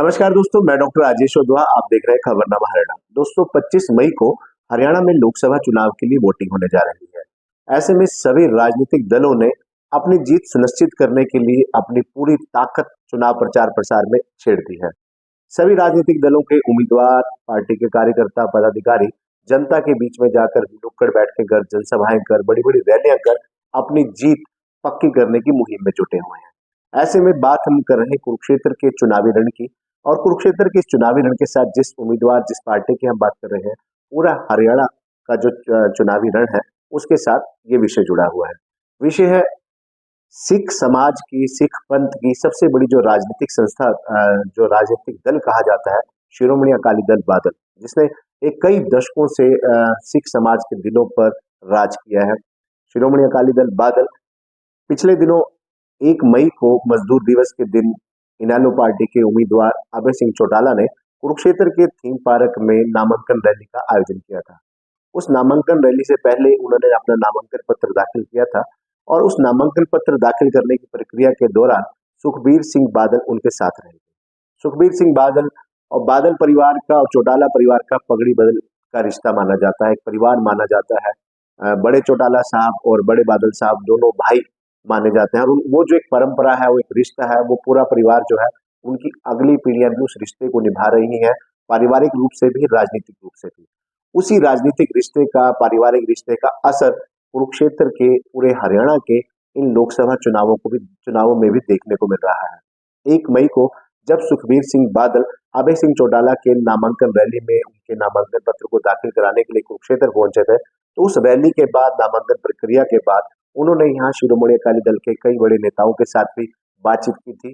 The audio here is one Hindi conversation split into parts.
नमस्कार दोस्तों, मैं डॉक्टर राजेश ओधवा। आप देख रहे हैं खबरनामा हरियाणा। दोस्तों, 25 मई को हरियाणा में लोकसभा चुनाव के लिए वोटिंग होने जा रही है। ऐसे में सभी राजनीतिक दलों ने अपनी जीत सुनिश्चित करने के लिए अपनी पूरी ताकत चुनाव प्रचार प्रसार में छेड़ दी है। सभी राजनीतिक दलों के उम्मीदवार, पार्टी के कार्यकर्ता, पदाधिकारी जनता के बीच में जाकर नुक्कड़ बैठकें कर, जनसभाएं कर, बड़ी बड़ी रैलियां कर अपनी जीत पक्की करने की मुहिम में जुटे हुए हैं। ऐसे में बात हम कर रहे हैं कुरुक्षेत्र के चुनावी रण की, और कुरुक्षेत्र के इस चुनावी रण के साथ जिस उम्मीदवार, जिस पार्टी की हम बात कर रहे हैं, पूरा हरियाणा का जो चुनावी रण है उसके साथ ये विषय जुड़ा हुआ है। विषय है सिख समाज की, सिख पंथ की सबसे बड़ी जो राजनीतिक संस्था, जो राजनीतिक दल कहा जाता है, शिरोमणि अकाली दल बादल, जिसने एक कई दशकों से सिख समाज के दिलों पर राज किया है। शिरोमणि अकाली दल बादल पिछले दिनों 1 मई को मजदूर दिवस के दिन इनेलो पार्टी के उम्मीदवार अभय सिंह चौटाला ने कुरुक्षेत्र के थीम पार्क में नामांकन रैली का आयोजन किया था। उस नामांकन रैली से पहले उन्होंने अपना नामांकन पत्र दाखिल किया था, और उस नामांकन पत्र दाखिल करने की प्रक्रिया के दौरान सुखबीर सिंह बादल उनके साथ रहे थे। सुखबीर सिंह बादल और बादल परिवार का और चौटाला परिवार का पगड़ी बदल का रिश्ता माना जाता है, एक परिवार माना जाता है। बड़े चौटाला साहब और बड़े बादल साहब दोनों भाई माने जाते हैं, और वो जो एक परंपरा है, वो एक रिश्ता है, वो पूरा परिवार जो है, उनकी अगली पीढ़ियां भी उस रिश्ते को निभा रही हैं, पारिवारिक रूप से भी, राजनीतिक रूप से भी। उसी राजनीतिक रिश्ते का, पारिवारिक रिश्ते का असर कुरुक्षेत्र के, पूरे हरियाणा के इन लोकसभा चुनावों में भी देखने को मिल रहा है। 1 मई को जब सुखबीर सिंह बादल अभय सिंह चौटाला के नामांकन रैली में उनके नामांकन पत्र को दाखिल कराने के लिए कुरुक्षेत्र पहुंचे थे, तो उस रैली के बाद, नामांकन प्रक्रिया के बाद, उन्होंने यहाँ शिरोमणि अकाली दल के कई बड़े नेताओं के साथ भी बातचीत की थी।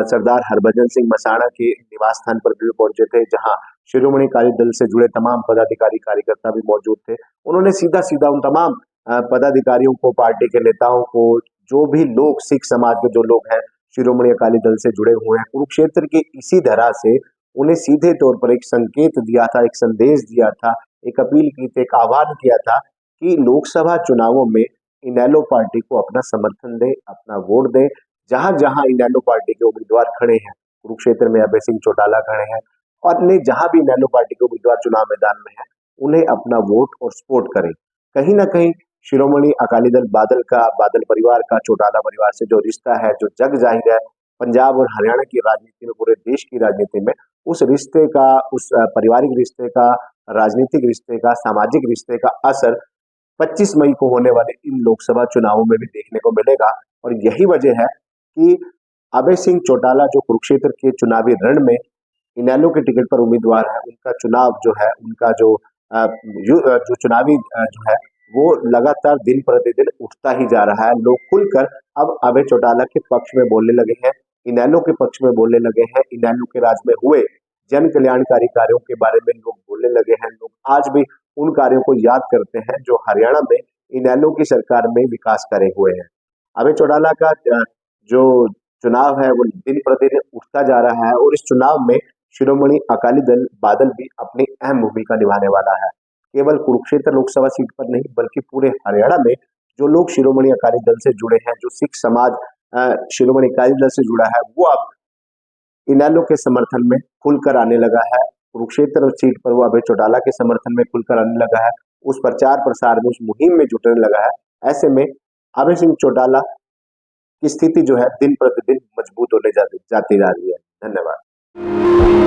सरदार हरभजन सिंह मसाणा के निवास स्थान पर भी पहुंचे थे, जहां शिरोमणि अकाली दल से जुड़े तमाम पदाधिकारी, कार्यकर्ता भी मौजूद थे। उन्होंने सीधा सीधा उन तमाम पदाधिकारियों को, पार्टी के नेताओं को, जो भी लोग सिख समाज के जो लोग हैं शिरोमणि अकाली दल से जुड़े हुए हैं, कुरुक्षेत्र की इसी धरा से उन्हें सीधे तौर पर एक संकेत दिया था, एक संदेश दिया था, एक अपील की थी, एक आह्वान किया था कि लोकसभा चुनावों में इनेलो पार्टी को अपना समर्थन दें, अपना वोट दें। जहां जहां इनेलो पार्टी के उम्मीदवार खड़े हैं, कुरुक्षेत्र में अभय सिंह चौटाला खड़े हैं, और अन्य जहां भी इनेलो पार्टी के उम्मीदवार चुनाव मैदान में हैं, उन्हें अपना वोट और सपोर्ट करें। कहीं ना कहीं शिरोमणि अकाली दल बादल का, बादल परिवार का चौटाला परिवार से जो रिश्ता है, जो जग जाहिर है पंजाब और हरियाणा की राजनीति में, पूरे देश की राजनीति में, उस रिश्ते का, उस पारिवारिक रिश्ते का, राजनीतिक रिश्ते का, सामाजिक रिश्ते का असर 25 मई को होने वाले इन लोकसभा चुनावों में भी देखने को मिलेगा। और यही वजह है कि अभय सिंह चौटाला जो कुरुक्षेत्र के चुनावी रण में इनेलो के टिकट पर उम्मीदवार है, उनका चुनाव जो है, उनका जो चुनावी जो है, वो लगातार दिन प्रतिदिन उठता ही जा रहा है। लोग खुलकर अब अभय चौटाला के पक्ष में बोलने लगे हैं, इनेलो के पक्ष में बोलने लगे हैं। इनेलो के राज में हुए जन कल्याणकारी कार्यों के बारे में लोग बोलने लगे हैं। लोग आज भी उन कार्यों को याद करते हैं जो हरियाणा में इनेलो की सरकार में विकास करे हुए हैं। अभय चौटाला का जो चुनाव है वो दिन प्रतिदिन उठता जा रहा है, और इस चुनाव में शिरोमणि अकाली दल बादल भी अपनी अहम भूमिका निभाने वाला है। केवल कुरुक्षेत्र लोकसभा सीट पर नहीं, बल्कि पूरे हरियाणा में जो लोग शिरोमणि अकाली दल से जुड़े हैं, जो सिख समाज शिरोमणि अकाली दल से जुड़ा है, वो अब इनेलो के समर्थन में खुलकर आने लगा है। कुरुक्षेत्र सीट पर वो अभय चौटाला के समर्थन में खुलकर आने लगा है, उस प्रचार प्रसार में, उस मुहिम में जुटने लगा है। ऐसे में अभय सिंह चौटाला की स्थिति जो है दिन प्रतिदिन मजबूत होने जाती जा रही है। धन्यवाद।